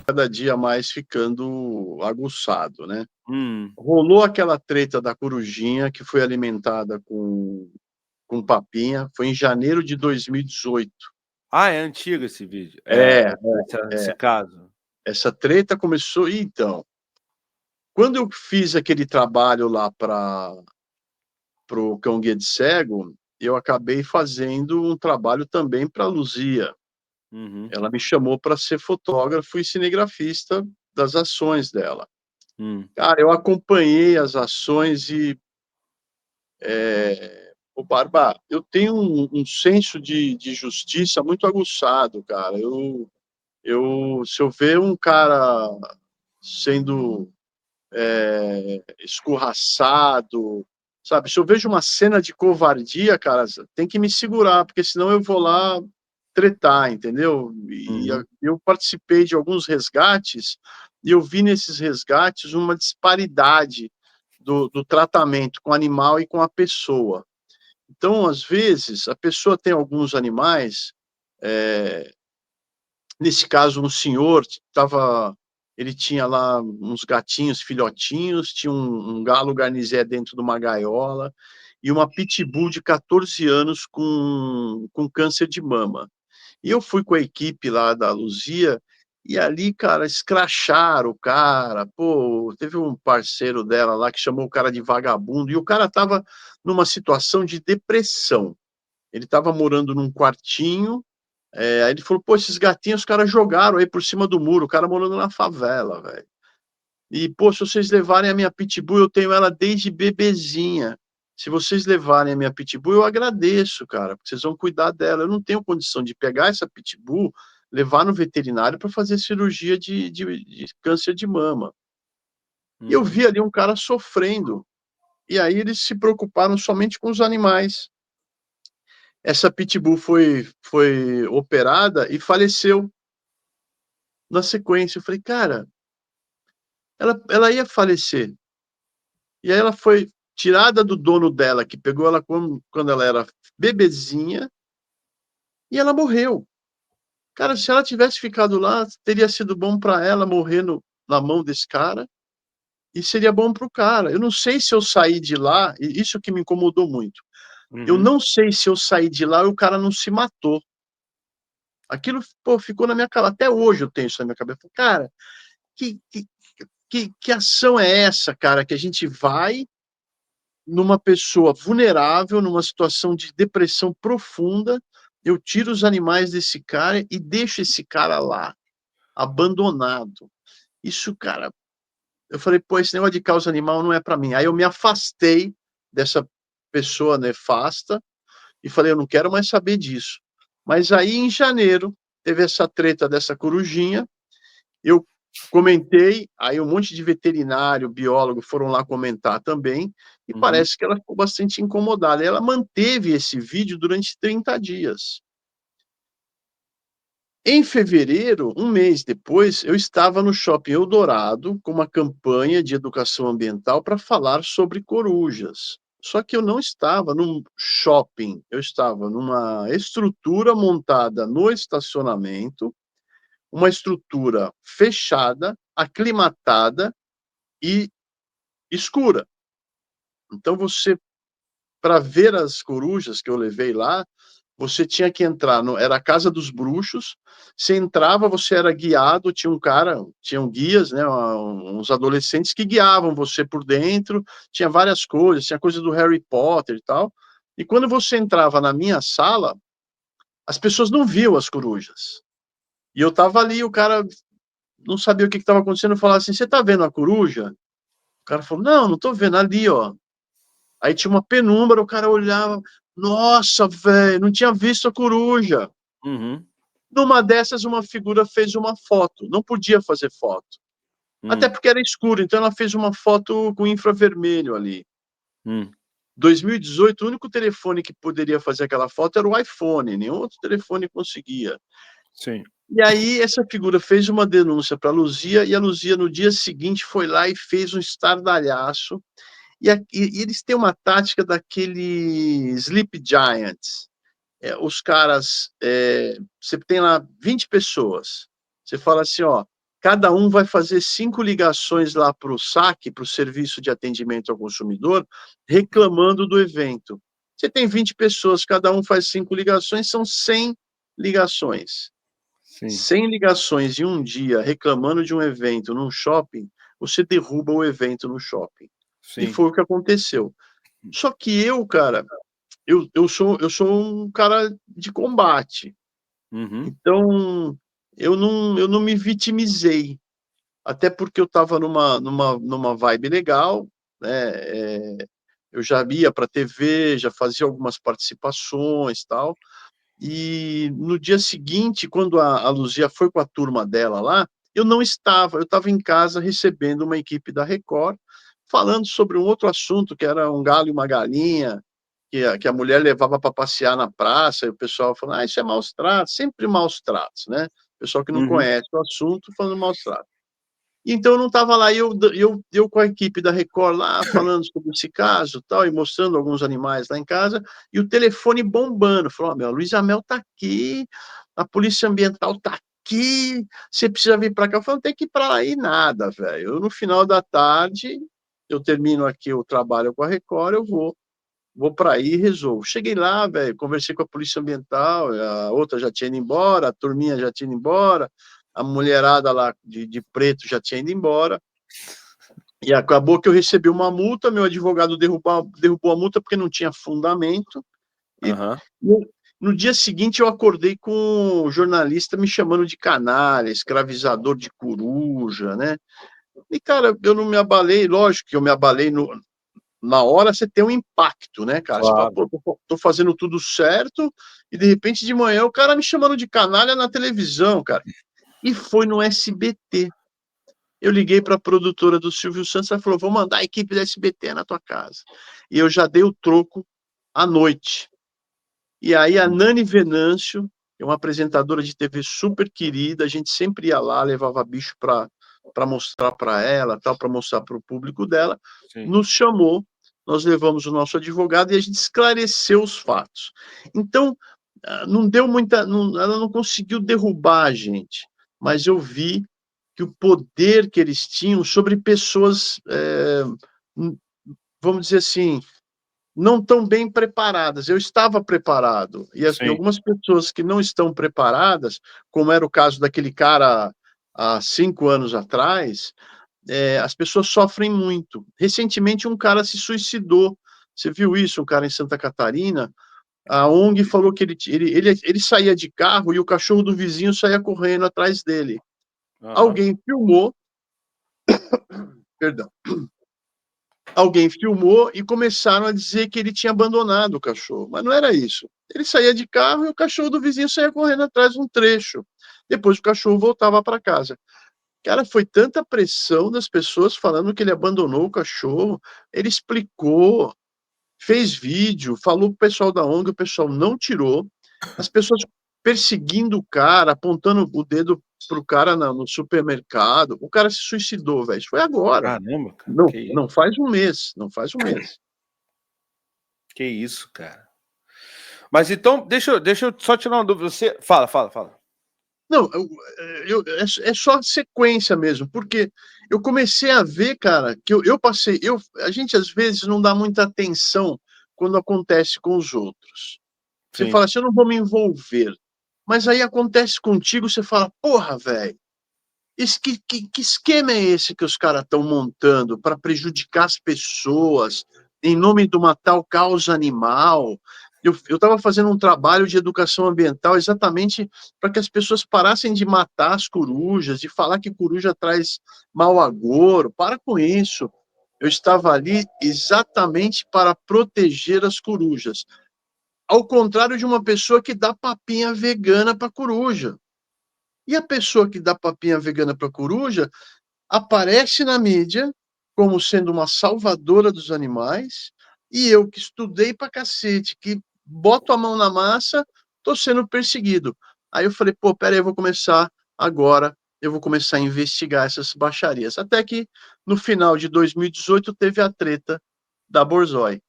cada dia mais ficando aguçado, né. Hum. Rolou aquela treta da corujinha que foi alimentada com papinha, foi em janeiro de 2018. Ah, é antigo esse vídeo, É, esse é. caso. Essa treta começou então, quando eu fiz aquele trabalho lá para o Cão Guia de Cego, eu acabei fazendo um trabalho também pra Luzia. Uhum. Ela me chamou para ser fotógrafo e cinegrafista das ações dela. Hum. Cara, eu acompanhei as ações e ô Barba, eu tenho um senso de justiça muito aguçado, cara. Eu se eu ver um cara sendo, escorraçado, sabe, se eu vejo uma cena de covardia, cara, tem que me segurar, porque senão eu vou lá tretar, entendeu. E Uhum. eu participei de alguns resgates, e eu vi nesses resgates uma disparidade do tratamento com o animal e com a pessoa. Então, às vezes, a pessoa tem alguns animais, nesse caso um senhor estava ele tinha lá uns gatinhos filhotinhos, tinha um galo garnizé dentro de uma gaiola, e uma pitbull de 14 anos com câncer de mama. E eu fui com a equipe lá da Luzia, e ali, cara, escracharam o cara, pô, teve um parceiro dela lá que chamou o cara de vagabundo, e o cara estava numa situação de depressão. Ele estava morando num quartinho, aí ele falou: "Pô, esses gatinhos os caras jogaram aí por cima do muro", o cara morando na favela, velho. E: "Pô, se vocês levarem a minha pitbull, eu tenho ela desde bebezinha. Se vocês levarem a minha pitbull, eu agradeço, cara, porque vocês vão cuidar dela. Eu não tenho condição de pegar essa pitbull, levar no veterinário para fazer cirurgia de câncer de mama". E eu Uhum. vi ali um cara sofrendo, e aí eles se preocuparam somente com os animais. Essa pitbull foi operada e faleceu na sequência. Eu falei: "Cara, ela ia falecer". E aí ela foi tirada do dono dela, que pegou ela quando ela era bebezinha, e ela morreu. Cara, se ela tivesse ficado lá, teria sido bom para ela morrer na mão desse cara, e seria bom para o cara. Eu não sei se eu saí de lá, e isso que me incomodou muito. Eu Uhum. não sei se eu saí de lá e o cara não se matou. Aquilo, pô, ficou na minha cara, até hoje eu tenho isso na minha cabeça. Cara, que que que ação é essa, cara, que a gente vai numa pessoa vulnerável, numa situação de depressão profunda, eu tiro os animais desse cara e deixo esse cara lá, abandonado. Isso, cara, eu falei: "Pô, esse negócio de causa animal não é para mim". Aí eu me afastei dessa pessoa nefasta e falei: "Eu não quero mais saber disso". Mas aí em janeiro, teve essa treta dessa corujinha, eu comentei, aí um monte de veterinário, biólogo foram lá comentar também, e Uhum. parece que ela ficou bastante incomodada. Ela manteve esse vídeo durante 30 dias. Em fevereiro, um mês depois, eu estava no Shopping Eldorado com uma campanha de educação ambiental para falar sobre corujas. Só que eu não estava num shopping, eu estava numa estrutura montada no estacionamento, uma estrutura fechada, aclimatada e escura. Então você, para ver as corujas que eu levei lá, você tinha que entrar no era a casa dos bruxos, você entrava, você era guiado, tinha um cara tinham guias, né, uns adolescentes que guiavam você por dentro, tinha várias coisas, tinha coisa do Harry Potter e tal. E quando você entrava na minha sala, as pessoas não viam as corujas. E eu estava ali, o cara não sabia o que estava acontecendo, eu falava assim: "Você está vendo a coruja?" O cara falou: "Não, não estou vendo, ali ó". Aí tinha uma penumbra, o cara olhava: "Nossa, velho, não tinha visto a coruja". Uhum. Numa dessas, uma figura fez uma foto, não podia fazer foto, até Hum. porque era escuro, então ela fez uma foto com infravermelho ali. Hum. 2018, o único telefone que poderia fazer aquela foto era o iPhone, nenhum outro telefone conseguia. Sim. E aí essa figura fez uma denúncia pra Luzia, e a Luzia no dia seguinte foi lá e fez um estardalhaço, e eles têm uma tática daquele Sleep Giants. Os caras, você tem lá 20 pessoas, você fala assim: "Ó, cada um vai fazer 5 ligações lá para o SAC, para o Serviço de Atendimento ao Consumidor, reclamando do evento. Você tem 20 pessoas, cada um faz 5 ligações, são 100 ligações. Sim. 100 ligações em um dia reclamando de um evento num shopping, você derruba o evento no shopping. E Sim. foi o que aconteceu. Só que eu, cara, eu sou um cara de combate. Uhum. Então, eu não me vitimizei, até porque eu estava numa vibe legal, né, eu já ia pra TV, já fazia algumas participações, tal, e no dia seguinte, quando a Luzia foi com a turma dela lá, eu não estava, eu estava em casa recebendo uma equipe da Record, falando sobre um outro assunto, que era um galho e uma galinha, que a mulher levava para passear na praça, e o pessoal falando: "Ah, isso é maus tratos", sempre maus tratos, né. Pessoal que não Uhum. conhece o assunto falando maus tratos. Então eu não estava lá, e eu com a equipe da Record lá, falando sobre esse caso, tal, e mostrando alguns animais lá em casa, e o telefone bombando, falou: "Ó, meu, a Luísa Mel tá aqui, a polícia ambiental tá aqui, você precisa vir pra cá", eu falei: "Não tem que ir pra aí nada, velho, eu no final da tarde, eu termino aqui o trabalho com a Record, eu vou pra aí e resolvo". Cheguei lá, velho, conversei com a polícia ambiental, a outra já tinha ido embora, a turminha já tinha ido embora, a mulherada lá de preto já tinha ido embora, e acabou que eu recebi uma multa, meu advogado derrubou a multa porque não tinha fundamento, e Aham. no dia seguinte eu acordei com o jornalista me chamando de canalha, escravizador de coruja, né. E cara, eu não me abalei, lógico que eu me abalei na hora, você tem um impacto, né, cara, você fala: Claro. "Pô, tô fazendo tudo certo, e de repente de manhã o cara me chamando de canalha na televisão, cara". E foi no SBT. Eu liguei para a produtora do Silvio Santos, ela falou: "Vou mandar a equipe da SBT na tua casa". E eu já dei o troco à noite. E aí a Nani Venâncio, que é uma apresentadora de TV super querida, a gente sempre ia lá, levava bicho para mostrar para ela, tal, para mostrar para o público dela, Sim. nos chamou, nós levamos o nosso advogado e a gente esclareceu os fatos. Então, não deu muita, ela não conseguiu derrubar a gente, mas eu vi que o poder que eles tinham sobre pessoas, hum, vamos dizer assim, não tão bem preparadas. Eu estava preparado, e Sim. algumas pessoas que não estão preparadas, como era o caso daquele cara há 5 anos atrás, as pessoas sofrem muito. Recentemente um cara se suicidou, você viu isso? Um cara em Santa Catarina, a ONG falou que ele saía de carro e o cachorro do vizinho saía correndo atrás dele. Aham. Alguém filmou, perdão. Alguém filmou e começaram a dizer que ele tinha abandonado o cachorro, mas não era isso. Ele saía de carro e o cachorro do vizinho saía correndo atrás um trecho. Depois o cachorro voltava para casa. Cara, foi tanta pressão das pessoas falando que ele abandonou o cachorro, ele explicou, fez vídeo, falou para o pessoal da ONG, o pessoal não tirou, as pessoas perseguindo o cara, apontando o dedo para o cara no supermercado, o cara se suicidou, velho, isso foi agora. Caramba, cara, Não, que isso. não faz um mês, não faz um mês. Que isso, cara. Mas então, deixa eu só tirar uma dúvida, você fala, fala, fala. Não, é só sequência mesmo, porque eu comecei a ver, cara, que eu passei, a gente às vezes não dá muita atenção quando acontece com os outros. Você Sim. fala assim: "Eu não vou me envolver", mas aí acontece contigo, você fala: "Porra, velho, esse que esquema é esse que os caras estão montando para prejudicar as pessoas, em nome de uma tal causa animal?". Eu estava fazendo um trabalho de educação ambiental exatamente para que as pessoas parassem de matar as corujas, de falar que coruja traz mau agouro, para com isso. Eu estava ali exatamente para proteger as corujas, ao contrário de uma pessoa que dá papinha vegana para coruja. E a pessoa que dá papinha vegana para coruja aparece na mídia como sendo uma salvadora dos animais, e eu que estudei pra cacete, que boto a mão na massa, tô sendo perseguido. Aí eu falei: "Pô, espera aí, eu vou começar agora, eu vou começar a investigar essas baixarias". Até que no final de 2018 teve a treta da Borzoi.